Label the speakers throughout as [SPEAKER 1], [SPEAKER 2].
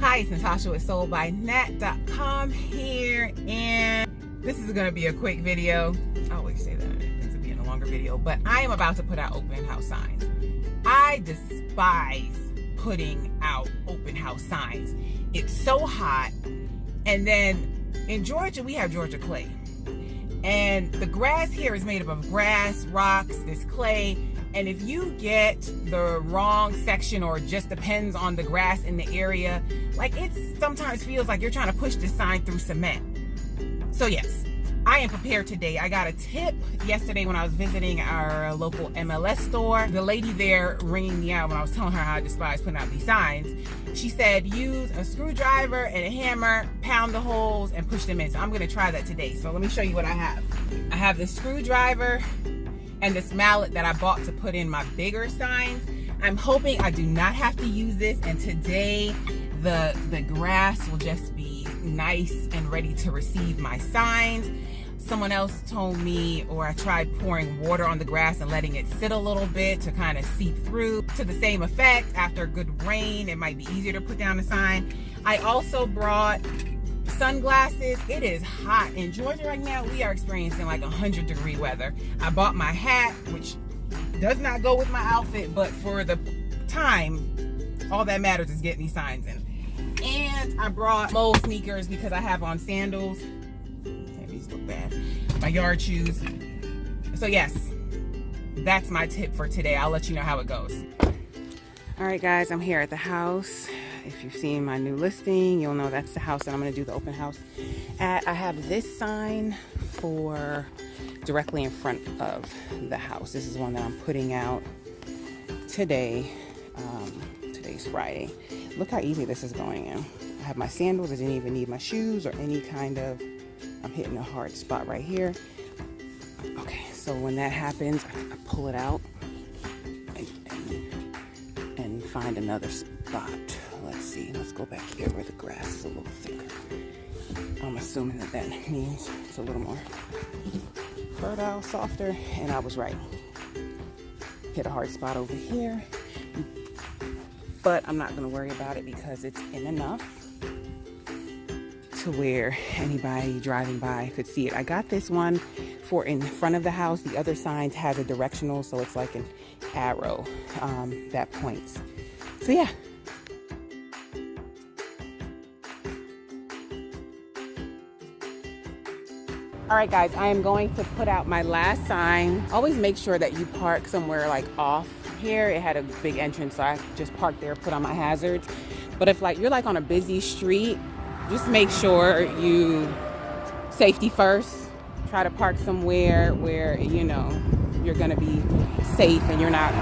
[SPEAKER 1] Hi, it's NATASHA with soldbynat.com here, and this is going to be a quick video. I always say that it ends up being a longer video, but I am about to put out open house signs. I despise putting out open house signs. It's so hot, and then in Georgia, we have Georgia clay. And the grass here is made up of grass, rocks, this clay. And if you get the wrong section, or it just depends on the grass in the area, like it sometimes feels like you're trying to push this sign through cement. So yes, I am prepared today. I got a tip yesterday when I was visiting our local MLS store. The lady there ringing me out when I was telling her how I despise putting out these signs. She said, use a screwdriver and a hammer, pound the holes and push them in. So I'm gonna try that today. So let me show you what I have. I have this screwdriver and this mallet that I bought to put in my bigger signs. I'm hoping I do not have to use this, and today the grass will just be nice and ready to receive my signs. Someone else told me, or I tried pouring water on the grass and letting it sit a little bit to kind of seep through. To the same effect, after a good rain, it might be easier to put down a sign. I also brought sunglasses. It is hot in Georgia right now. We are experiencing like 100-degree weather. I bought my hat, which does not go with my outfit, but for the time, all that matters is getting these signs in. And I brought mole sneakers because I have on sandals. These look bad. My yard shoes. So yes, that's my tip for today. I'll let you know how it goes. All right, guys, I'm here at the house. If you've seen my new listing, you'll know that's the house that I'm going to do the open house at. I have this sign for directly in front of the house. This is one that I'm putting out today. Today's Friday. Look how easy this is going in. I have my sandals. I didn't even need my shoes or any kind of, I'm hitting a hard spot right here. Okay, so when that happens, I pull it out and find another spot. Let's see, let's go back here where the grass is a little thicker. I'm assuming that means it's a little more fertile, softer, and I was right. Hit a hard spot over here, but I'm not gonna worry about it because it's in enough to where anybody driving by could see it. I got this one for in front of the house. The other sign has a directional, so it's like an arrow that points. So yeah. All right, guys, I am going to put out my last sign. Always make sure that you park somewhere like off here. It had a big entrance, so I just parked there, put on my hazards. But if like you're like on a busy street, just make sure you safety first. Try to park somewhere where you know you're gonna be safe and you're not.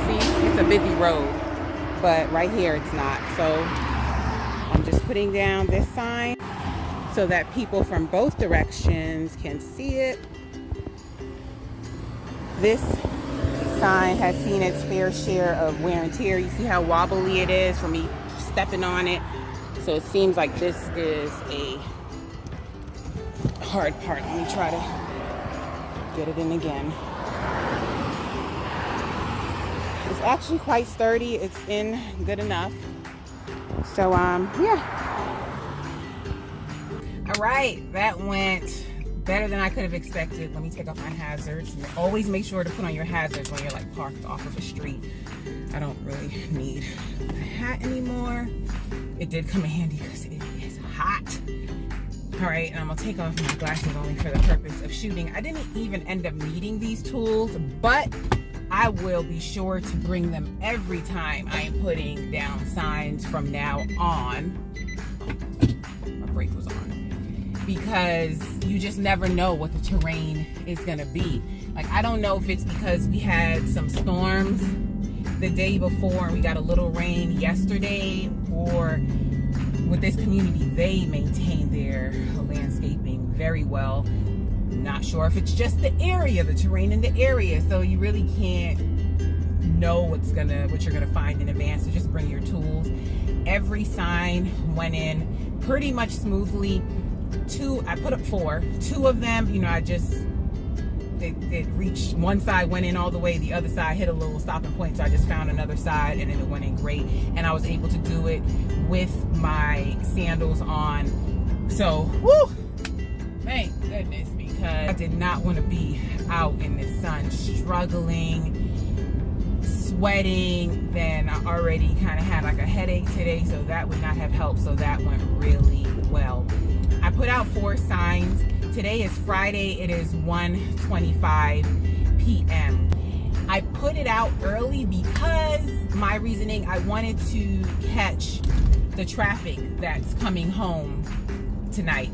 [SPEAKER 1] See, it's a busy road, but right here it's not. So I'm just putting down this sign so that people from both directions can see it. This sign has seen its fair share of wear and tear. You see how wobbly it is from me stepping on it. So it seems like this is a hard part. Let me try to get it in again. It's actually quite sturdy. It's in good enough. So yeah. All right, that went better than I could have expected. Let me take off my hazards. And always make sure to put on your hazards when you're like parked off of a street. I don't really need a hat anymore. It did come in handy because it is hot. All right, and I'm gonna take off my glasses only for the purpose of shooting. I didn't even end up needing these tools, but I will be sure to bring them every time I am putting down signs from now on. Oh, my brake was on. Because you just never know what the terrain is gonna be. Like, I don't know if it's because we had some storms the day before and we got a little rain yesterday, or with this community, they maintain their landscaping very well. Not sure if it's just the area, the terrain in the area, so you really can't know what you're gonna find in advance. So just bring your tools. Every sign went in pretty much smoothly. I put up 4. 2 of them, you know, I just it reached one side, went in all the way, the other side hit a little stopping point, so I just found another side and then it went in great, and I was able to do it with my sandals on. So whoo, thank goodness, because I did not want to be out in the sun struggling, sweating. Then I already kind of had like a headache today, so that would not have helped. So that went really well. I put out 4 signs. Today is Friday. It is 1:25 p.m. I put it out early because my reasoning, I wanted to catch the traffic that's coming home tonight.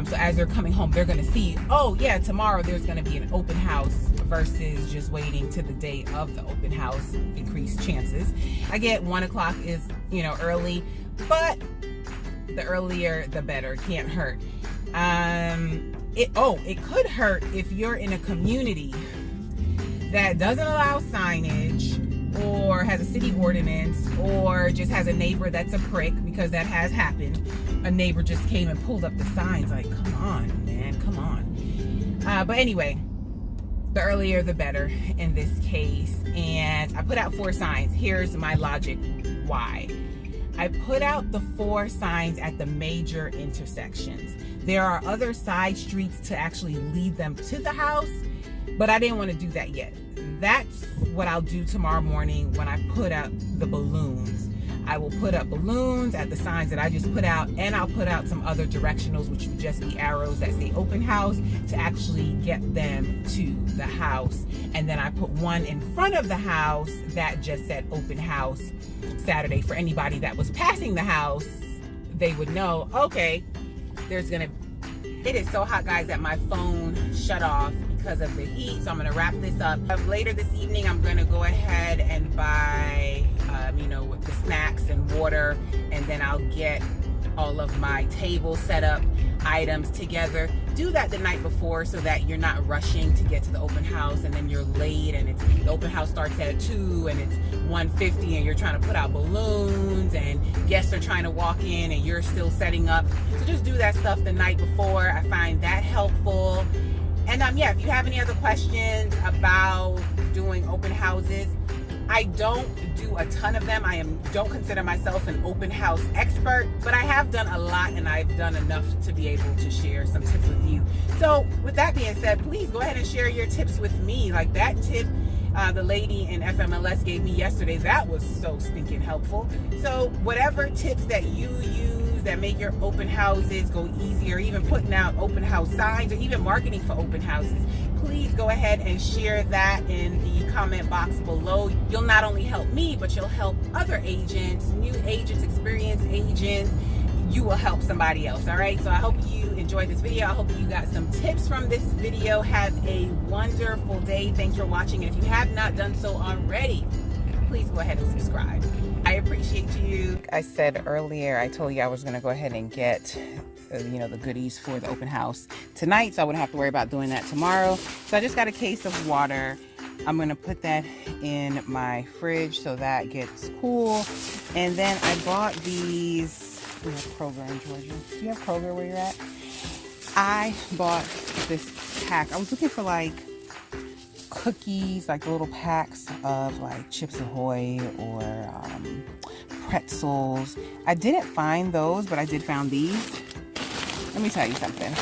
[SPEAKER 1] So as they're coming home, they're going to see, oh yeah, tomorrow there's going to be an open house, versus just waiting to the day of the open house. Increased chances. I get 1 o'clock is, early, but the earlier the better. Can't hurt. It could hurt if you're in a community that doesn't allow signage, or has a city ordinance, or just has a neighbor that's a prick, because that has happened. A neighbor just came and pulled up the signs, like, come on, man, come on. But anyway, the earlier the better in this case. And I put out 4 signs. Here's my logic why. I put out the 4 signs at the major intersections. There are other side streets to actually lead them to the house, but I didn't want to do that yet. That's what I'll do tomorrow morning when I put out the balloons. I will put up balloons at the signs that I just put out, and I'll put out some other directionals, which would just be arrows that say open house, to actually get them to the house. And then I put one in front of the house that just said open house Saturday. For anybody that was passing the house, they would know, okay, it is so hot, guys, that my phone shut off because of the heat. So I'm going to wrap this up. Later this evening, I'm going to go ahead and buy, the snacks and water, and then I'll get all of my table setup items together. Do that the night before so that you're not rushing to get to the open house and then you're late, and the open house starts at 2 and it's 1:50 and you're trying to put out balloons and guests are trying to walk in and you're still setting up. So just do that stuff the night before. I find that helpful. And if you have any other questions about doing open houses, I don't do a ton of them. I don't consider myself an open house expert, but I have done a lot, and I've done enough to be able to share some tips with you. So with that being said, please go ahead and share your tips with me. Like that tip the lady in FMLS gave me yesterday, that was so stinking helpful. So whatever tips that you use that make your open houses go easier, even putting out open house signs, or even marketing for open houses, please go ahead and share that in the comment box below. You'll not only help me, but you'll help other agents, new agents, experienced agents. You will help somebody else. All right, so I hope you enjoyed this video. I hope you got some tips from this video. Have a wonderful day. Thanks for watching. And if you have not done so already, please go ahead and subscribe. I appreciate you. I said earlier, I told you I was going to go ahead and get the goodies for the open house tonight, so I wouldn't have to worry about doing that tomorrow. So I just got a case of water. I'm going to put that in my fridge so that gets cool. And then I bought these. We have Kroger in Georgia. Do you have Kroger where you're at? I bought this pack. I was looking for like cookies, like little packs of like Chips Ahoy or pretzels. I didn't find those, but I did find these. Let me tell you something.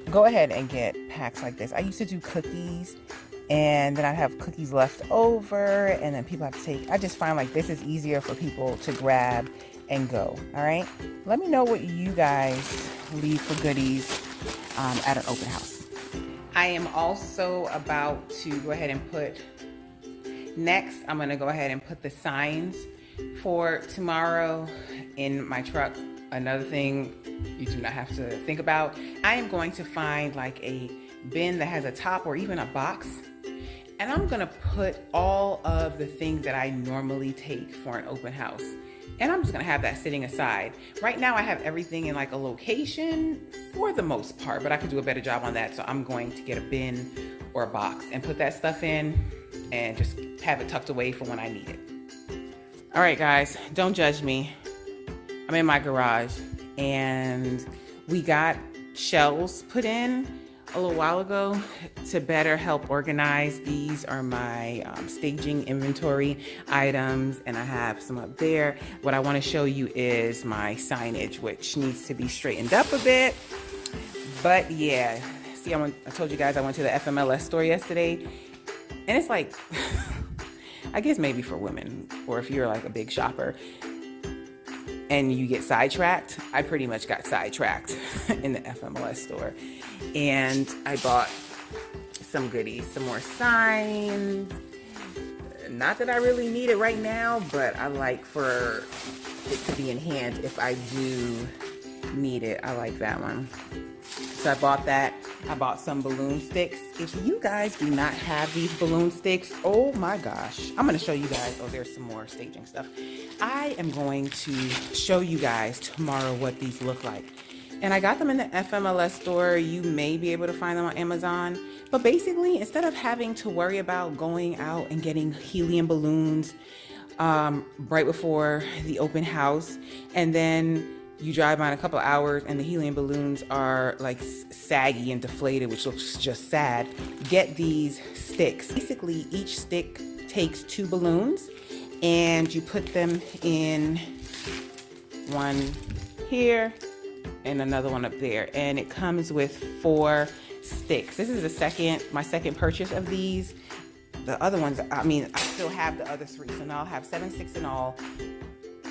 [SPEAKER 1] Go ahead and get packs like this. I used to do cookies, and then I'd have cookies left over, and then people have to take. I just find like this is easier for people to grab and go. All right, let me know what you guys leave for goodies at an open house. I am also about to go ahead and put next. I'm going to go ahead and put the signs for tomorrow in my truck. Another thing you do not have to think about, I am going to find like a bin that has a top or even a box, and I'm going to put all of the things that I normally take for an open house. And I'm just gonna have that sitting aside. Right now I have everything in like a location for the most part, but I could do a better job on that. So I'm going to get a bin or a box and put that stuff in and just have it tucked away for when I need it. All right, guys, don't judge me. I'm in my garage and we got shelves put in a little while ago to better help organize. These are my staging inventory items, and I have some up there. What I want to show you is my signage, which needs to be straightened up a bit. But yeah, see, I told you guys I went to the FMLS store yesterday, and it's like, I guess maybe for women, or if you're like a big shopper and you get sidetracked. I pretty much got sidetracked in the FMLS store. And I bought some goodies, some more signs. Not that I really need it right now, but I like for it to be in hand if I do need it. I like that one. So I bought that. I bought some balloon sticks. If you guys do not have these balloon sticks, oh my gosh. I'm going to show you guys. Oh, there's some more staging stuff. I am going to show you guys tomorrow what these look like. And I got them in the FMLS store. You may be able to find them on Amazon. But basically, instead of having to worry about going out and getting helium balloons right before the open house, and then you drive by in a couple of hours and the helium balloons are like saggy and deflated, which looks just sad, get these sticks. Basically, each stick takes 2 balloons and you put them in one here and another one up there. And it comes with 4 sticks. This is my second purchase of these. The other ones, I mean, I still have the other 3. So now I'll have 7 sticks in all.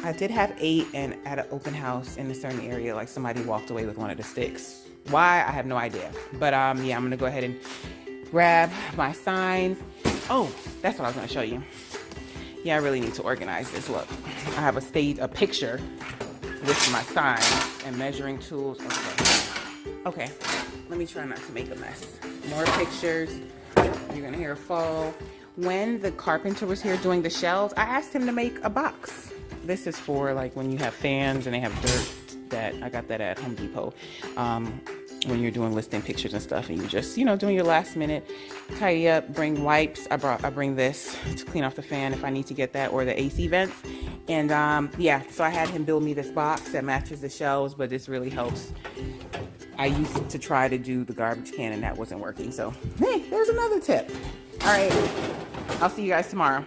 [SPEAKER 1] I did have 8, and at an open house in a certain area, like somebody walked away with one of the sticks. Why? I have no idea. But yeah, I'm gonna go ahead and grab my signs. Oh, that's what I was gonna show you. Yeah, I really need to organize this. Look, I have a picture with my signs and measuring tools. Okay, let me try not to make a mess. More pictures. You're gonna hear a fall. When the carpenter was here doing the shelves, I asked him to make a box. This is for like when you have fans and they have dirt. That I got that at Home Depot. When you're doing listing pictures and stuff, and you just, doing your last minute tidy up, bring wipes. I bring this to clean off the fan if I need to get that, or the AC vents. And yeah, so I had him build me this box that matches the shelves, but this really helps. I used to try to do the garbage can and that wasn't working. So hey, there's another tip. All right, I'll see you guys tomorrow.